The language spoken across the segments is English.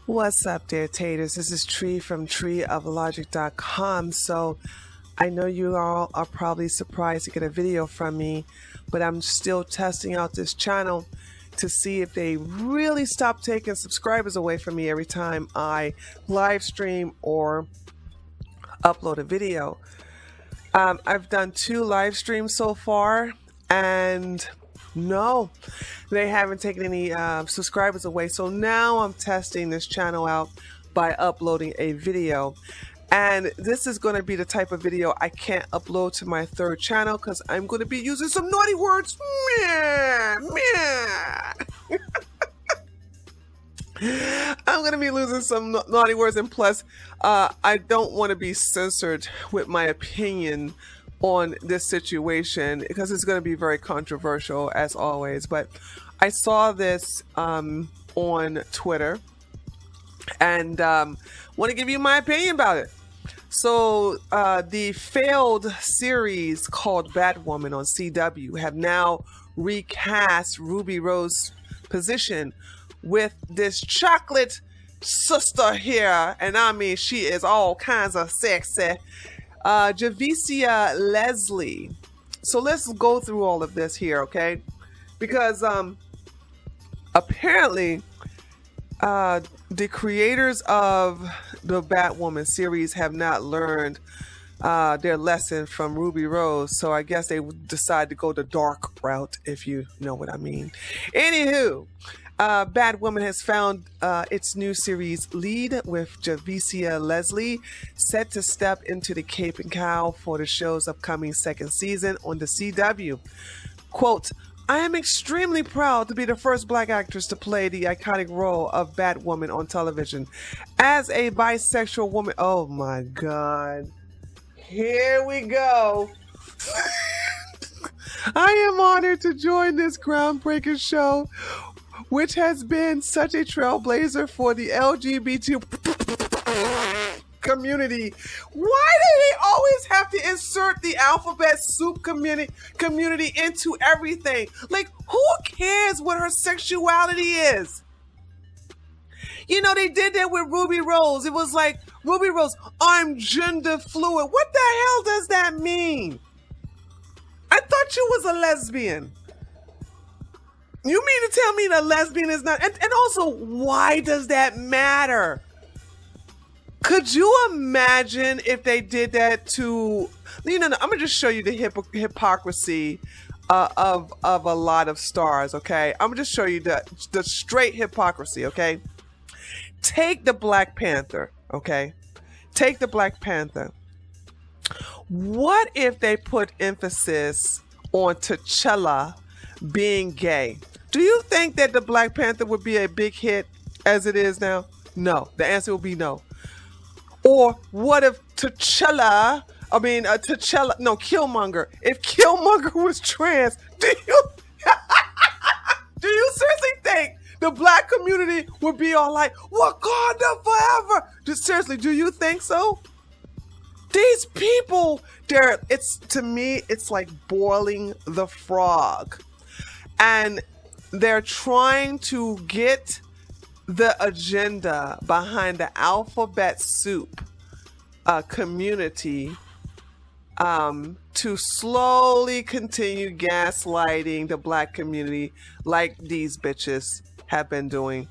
What's up there, taters? This is Tree from treeoflogic.com. So I know you all are probably surprised to get a video from me, but I'm still testing out this channel to see if they really stop taking subscribers away from me every time I live stream or upload a video. I've done 2 live streams so far, and no, they haven't taken any subscribers away. So now I'm testing this channel out by uploading a video. And this is going to be the type of video I can't upload to my 3rd channel because I'm going to be using some naughty words. Meh, meh. I'm going to be losing some naughty words, and plus I don't want to be censored with my opinion on this situation because it's going to be very controversial as always. But I saw this on Twitter and want to give you my opinion about it. So the failed series called Batwoman on CW have now recast Ruby Rose's position with this chocolate sister here, and I mean she is all kinds of sexy, Javicia Leslie. So let's go through all of this here, okay? Because apparently the creators of the Batwoman series have not learned their lesson from Ruby Rose, so I guess they decide to go the dark route, if you know what I mean. Anywho, Batwoman has found its new series lead with Javicia Leslie set to step into the cape and cowl for the show's upcoming 2nd season on the CW. Quote, "I am extremely proud to be the first Black actress to play the iconic role of Batwoman on television. As a bisexual woman," oh my God, here we go. "I am honored to join this groundbreaking show, which has been such a trailblazer for the LGBT community." Why do they always have to insert the alphabet soup community into everything? Like, who cares what her sexuality is? You know, they did that with Ruby Rose. It was like, Ruby Rose, "I'm gender fluid." What the hell does that mean? I thought you was a lesbian. You mean to tell me that lesbian is not? And also, why does that matter? Could you imagine if they did that to, I'm gonna just show you the hypocrisy of a lot of stars, okay? I'm gonna just show you the straight hypocrisy, okay? Take the Black Panther, okay? Take the Black Panther. What if they put emphasis on T'Challa being gay? Do you think that the Black Panther would be a big hit as it is now? No. The answer will be no. Or what if Killmonger, if Killmonger was trans, do you seriously think the Black community would be all like, Wakanda forever? Seriously, do you think so? These people, to me, it's like boiling the frog. And they're trying to get the agenda behind the alphabet soup community to slowly continue gaslighting the Black community like these bitches have been doing.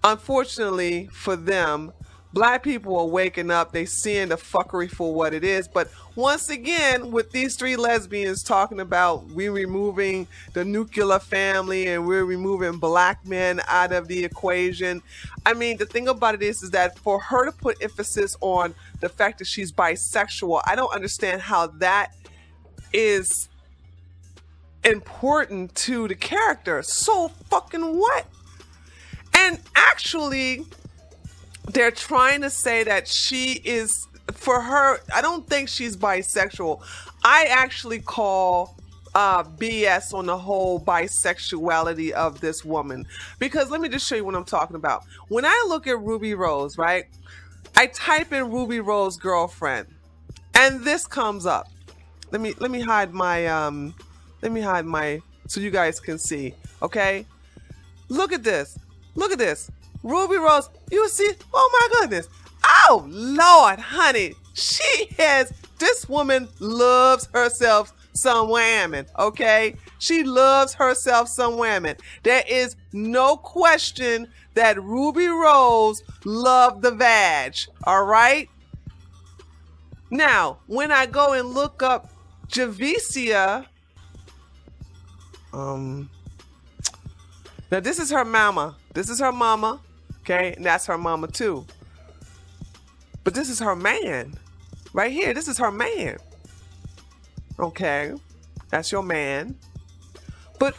Unfortunately for them, Black people are waking up. They seeing the fuckery for what it is. But once again, with these 3 lesbians talking about we're removing the nuclear family and we're removing Black men out of the equation. I mean, the thing about it is that for her to put emphasis on the fact that she's bisexual, I don't understand how that is important to the character. So fucking what? And actually, they're trying to say that she is, for her, I don't think she's bisexual. I actually call BS on the whole bisexuality of this woman. Because let me just show you what I'm talking about. When I look at Ruby Rose, right? I type in Ruby Rose girlfriend, and this comes up. Let me hide my so you guys can see. Okay? Look at this. Look at this. Ruby Rose, you see, oh my goodness. Oh Lord, honey, this woman loves herself some women, okay? She loves herself some women. There is no question that Ruby Rose loved the vag, all right? Now, when I go and look up Javicia, now this is her mama. This is her mama, okay? And that's her mama too. But this is her man. Right here, this is her man. Okay, that's your man. But,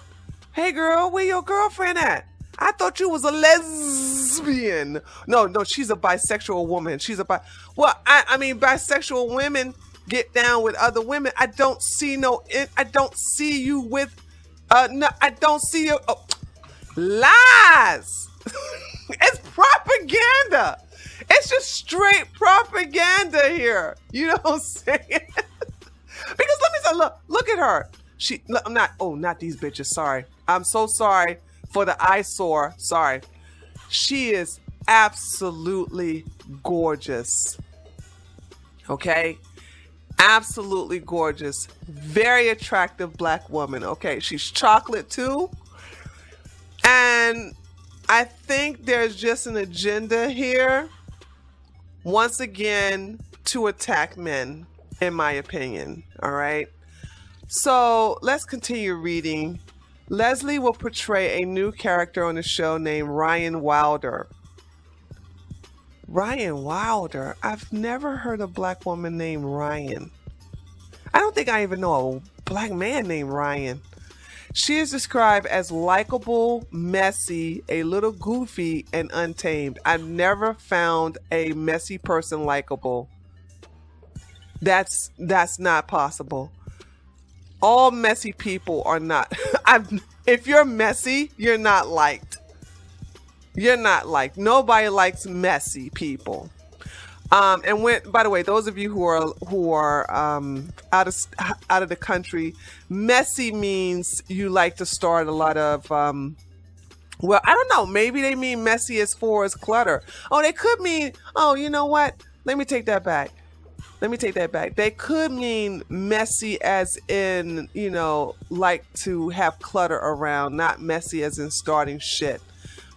hey girl, where your girlfriend at? I thought you was a lesbian. No, she's a bisexual woman. Well, I mean, bisexual women get down with other women. I don't see you with, no, I don't see you. Oh, lies. It's propaganda. It's just straight propaganda here. You know what I'm saying? Because let me say, look at her. Not these bitches. Sorry. I'm so sorry for the eyesore. Sorry. She is absolutely gorgeous. Okay? Absolutely gorgeous. Very attractive black woman. Okay? She's chocolate too. And I think there's just an agenda here, once again, to attack men, in my opinion. All right? So let's continue reading. Leslie will portray a new character on the show named Ryan Wilder. Ryan Wilder? I've never heard a black woman named Ryan. I don't think I even know a black man named Ryan. She is described as likable, messy, a little goofy, and untamed. I've never found a messy person likable. That's not possible. All messy people are not. If you're messy, you're not liked. You're not liked. Nobody likes messy people. And by the way, those of you who are out of the country, messy means you like to start a lot of well, I don't know, maybe they mean messy as far as clutter. Oh, they could mean, oh, you know what? Let me take that back. They could mean messy as in, like to have clutter around, not messy as in starting shit.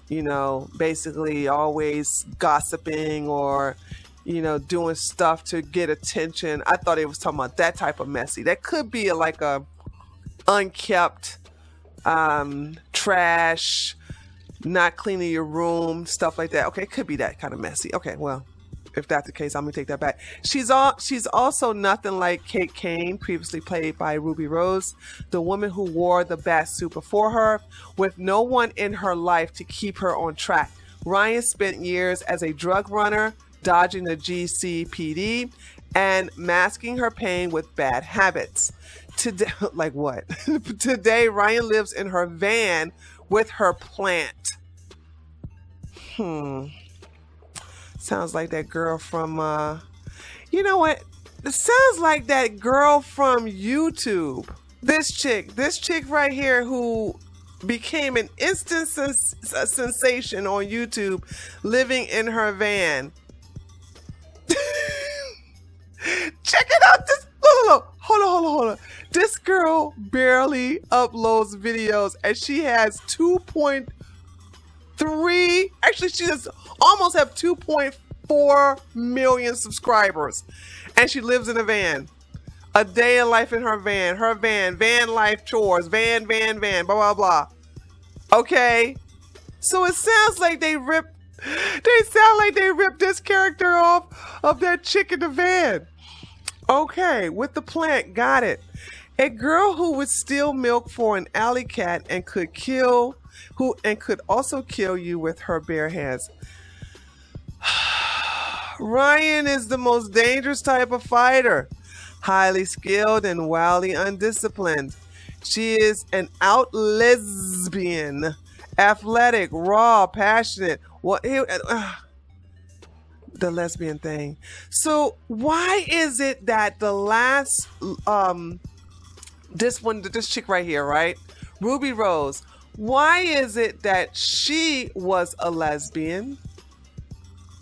Basically always gossiping or doing stuff to get attention. I thought it was talking about that type of messy. That could be like a unkept, trash, not cleaning your room, stuff like that. Okay, it could be that kind of messy. Okay, well, if that's the case, I'm gonna take that back. She's also nothing like Kate Kane, previously played by Ruby Rose, the woman who wore the bat suit before her, with no one in her life to keep her on track. Ryan spent years as a drug runner, dodging the GCPD, and masking her pain with bad habits. Today, like what? Today, Ryan lives in her van with her plant. Sounds like that girl from, you know what? It sounds like that girl from YouTube. This chick right here who became an instant sensation on YouTube, living in her van. Check it out. Hold on. This girl barely uploads videos, and she has 2.3. Actually, she does almost have 2.4 million subscribers, and she lives in a van. A day in life in her van. Van life chores. Van. Blah blah blah. Okay, so it sounds like they ripped this character off of that chick in the van. Okay, with the plant, got it. A girl who would steal milk for an alley cat and could also kill you with her bare hands. Ryan is the most dangerous type of fighter, highly skilled and wildly undisciplined. She is an out lesbian, athletic, raw, passionate. The lesbian thing. So why is it that the last this chick right here, right? Ruby Rose. Why is it that she was a lesbian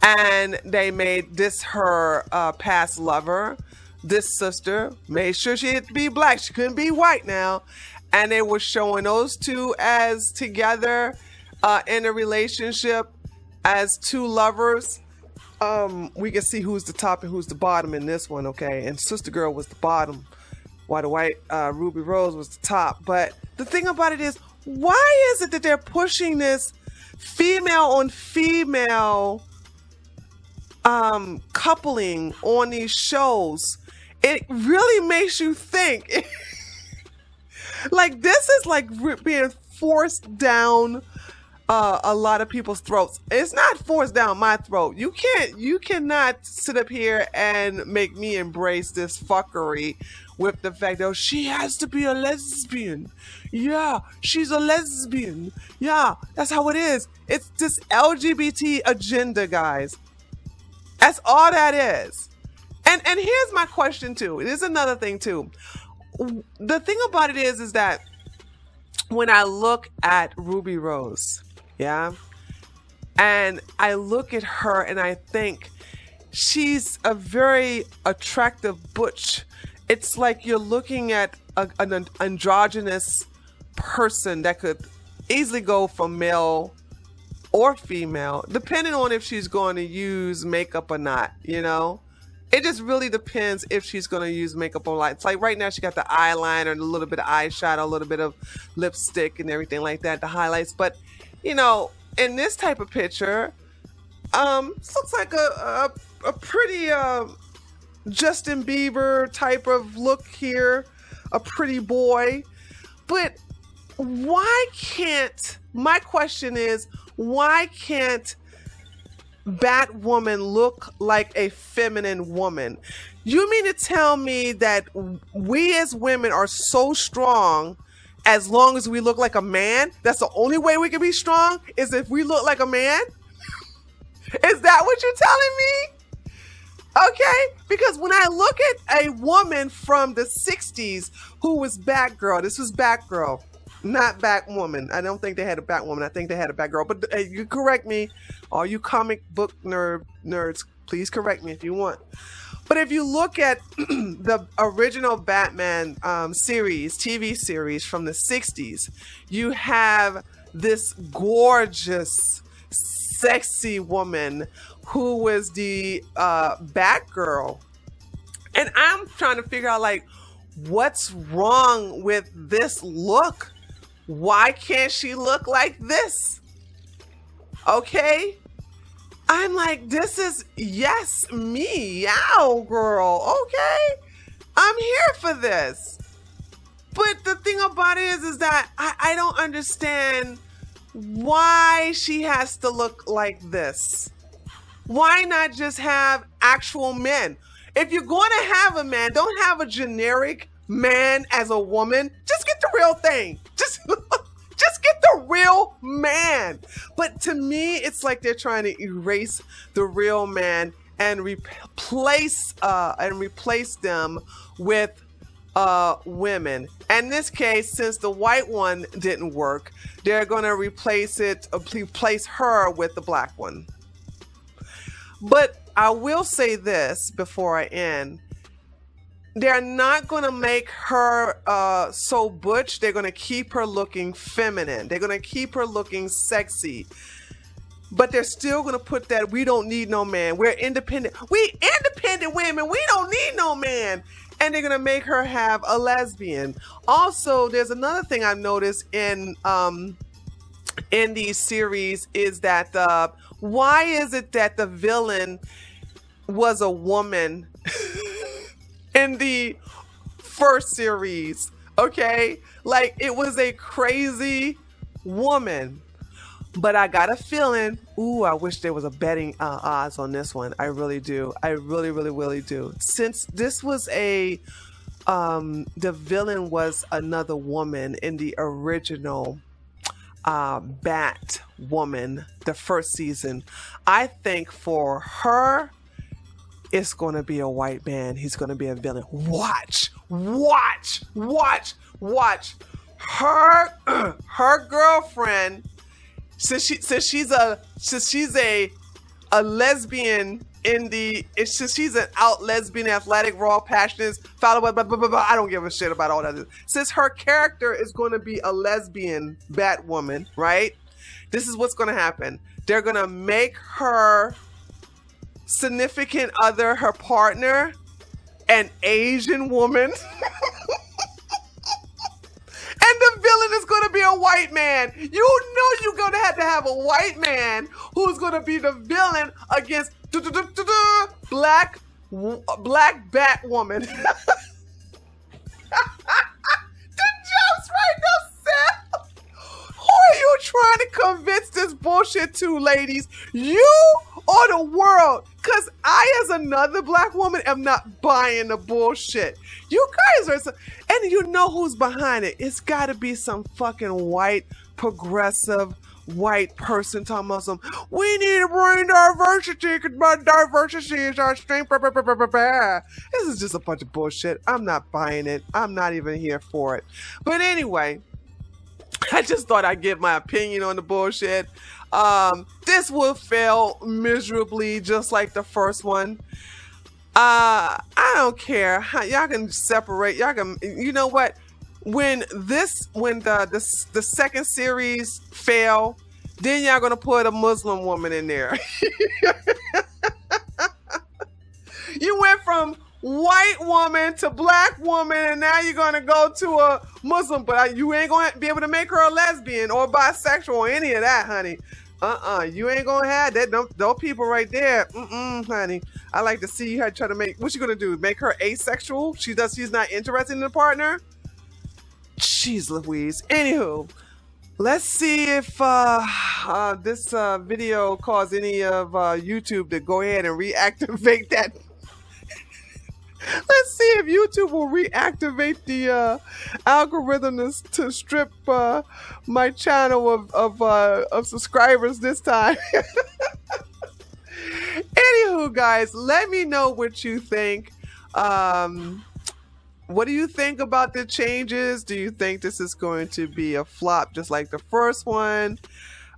and they made this her past lover, this sister, made sure she had to be black, she couldn't be white now, and they were showing those two as together in a relationship as two lovers. We can see who's the top and who's the bottom in this one, okay? And Sister Girl was the bottom, while the white Ruby Rose was the top. But the thing about it is, why is it that they're pushing this female on female coupling on these shows? It really makes you think. Like, this is like being forced down a lot of people's throats. It's not forced down my throat. You cannot sit up here and make me embrace this fuckery with the fact that, oh, she has to be a lesbian. Yeah, she's a lesbian. Yeah, that's how it is. It's this LGBT agenda, guys. That's all that is. And here's my question too. It is another thing too. The thing about it is that when I look at Ruby Rose, yeah, and I look at her and I think she's a very attractive butch. It's like you're looking at an androgynous person that could easily go from male or female, depending on if she's going to use makeup or not, you know? It just really depends if she's going to use makeup or not. It's like right now she got the eyeliner and a little bit of eyeshadow, a little bit of lipstick and everything like that, the highlights. But, you know, in this type of picture, this looks like a pretty Justin Bieber type of look here, a pretty boy. But why can't, my question is, why can't Batwoman look like a feminine woman? You mean to tell me that we as women are so strong as long as we look like a man? That's the only way we can be strong, is if we look like a man? Is that what you're telling me? Okay, because when I look at a woman from the 60s who was Batgirl, this was Batgirl, not Batwoman. I don't think they had a Batwoman. I think they had a Batgirl. But you correct me, all you comic book nerds, please correct me if you want. But if you look at the original Batman series, TV series from the 60s, you have this gorgeous, sexy woman who was the Batgirl. And I'm trying to figure out, like, what's wrong with this look? Why can't she look like this? Okay? I'm like, this is, yes, me, yow, girl, okay? I'm here for this. But the thing about it is that I don't understand why she has to look like this. Why not just have actual men? If you're going to have a man, don't have a generic man as a woman. Just get the real thing. Just get the real man. But to me, it's like they're trying to erase the real man and replace them with women. In this case, since the white one didn't work, they're going to replace her with the black one. But I will say this before I end. They're not going to make her so butch. They're going to keep her looking feminine. They're going to keep her looking sexy. But they're still going to put that, we don't need no man. We're independent. We independent women. We don't need no man. And they're going to make her have a lesbian. Also, there's another thing I've noticed in these series is that why is it that the villain was a woman in the first series? Okay, like it was a crazy woman, but I got a feeling, ooh, I wish there was a betting odds on this one. I really do. I really, really, really do. Since this was the villain was another woman in the original Batwoman, the first season, I think for her, it's going to be a white man. He's going to be a villain. Watch. her her girlfriend, since she's a lesbian in the, it's just she's an out lesbian, athletic, raw, passionate, follow blah, blah, blah, blah. I don't give a shit about all that. Since her character is going to be a lesbian Batwoman, right? This is what's going to happen. They're going to make her significant other, her partner, an Asian woman. And the villain is going to be a white man. You know you're going to have a white man who's going to be the villain against black Batwoman. The jokes right now, Sam. Who are you trying to convince this bullshit to, ladies? You or the world? Because I, as another black woman, am not buying the bullshit. You guys are, and you know who's behind it. It's got to be some fucking white, progressive, white person talking about some, we need to bring diversity because diversity is our strength. Blah, blah, blah, blah, blah. This is just a bunch of bullshit. I'm not buying it. I'm not even here for it. But anyway, I just thought I'd give my opinion on the bullshit. This will fail miserably, just like the first one. I don't care. Y'all can separate. Y'all can, you know what? When the second series fail, then y'all gonna put a Muslim woman in there. You went from white woman to black woman, and now you're gonna go to a Muslim, but you ain't gonna be able to make her a lesbian or bisexual or any of that, honey. You ain't gonna have that. Those people right there. Honey. I like to see her try to make. What's she gonna do? Make her asexual? She's not interested in the partner. Jeez Louise. Anywho, let's see if this video caused any of YouTube to go ahead and reactivate that. Let's see if YouTube will reactivate the algorithm to strip my channel of subscribers this time. Anywho, guys, let me know what you think. What do you think about the changes? Do you think this is going to be a flop just like the first one?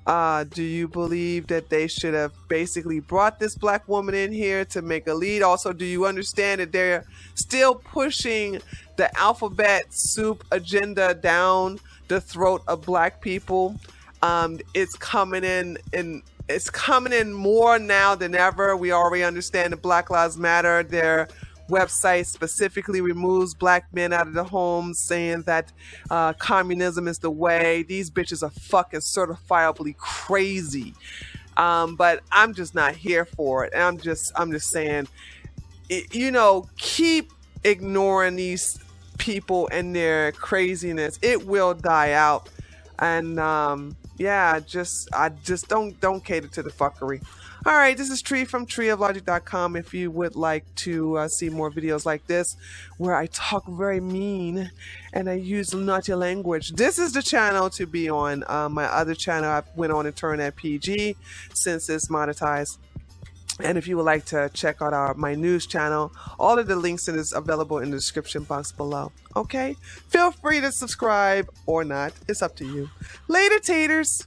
Do you believe that they should have basically brought this black woman in here to make a lead? Also, do you understand that they're still pushing the alphabet soup agenda down the throat of black people? It's coming in more now than ever. We already understand that Black Lives Matter, their website specifically removes black men out of the homes, saying that communism is the way. These bitches are fucking certifiably crazy. But I'm just not here for it. And I'm just saying, you know, keep ignoring these people and their craziness. It will die out. And yeah, I just don't cater to the fuckery. All right, this is Tree from treeoflogic.com. If you would like to see more videos like this, where I talk very mean and I use naughty language, this is the channel to be on. My other channel, I went on and turned that PG since it's monetized. And if you would like to check out my news channel, all of the links is available in the description box below. Okay? Feel free to subscribe or not. It's up to you. Later, taters.